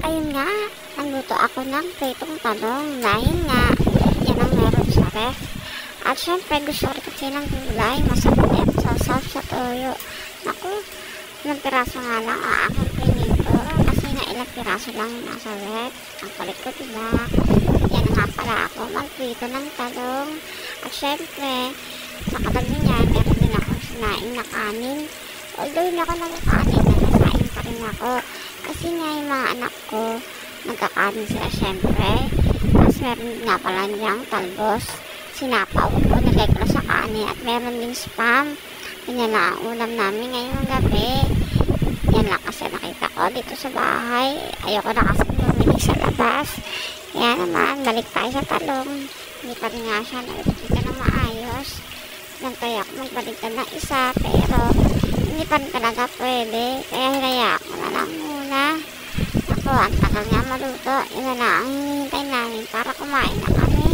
Ayun nga, nagluto ako ng pritong talong dahil nga yan ang meron sa ref. At syempre gusto ko kasi ng gulay, masarap sausaw sa toyo. Naku, ilang piraso nga lang ang aking pinito kasi nga ilang piraso lang yung nasa ref. Ang kulit ko diba? Yan nga pala ako magprito ng talong. At syempre, sa katabi niya, meron din akong sinaing na kanin. Although hindi ako nagkakanin, nagkasain pa rin ako. Kasi nga yung mga anak ko, nagkakanin sila syempre. Tapos meron nga pala niyang talbos. Sinapaw ko, nilagay ko sa kanin. At meron din spam. Yan lang ang ulam namin ngayong gabi. Yan lang kasi nakita ko dito sa bahay. Ayoko na kasi bumili sa labas. Yan naman, balik tayo sa talong. Hindi pa rin nga siya nakikita na maayos. Yan kaya ako magbaliktad ng isa. Pero hindi pa rin talaga pwede. Kaya hinayaan ko na lang muna. Ako, ang tagal nga maluto. Yan na ang hinihintay namin para kumain na kami.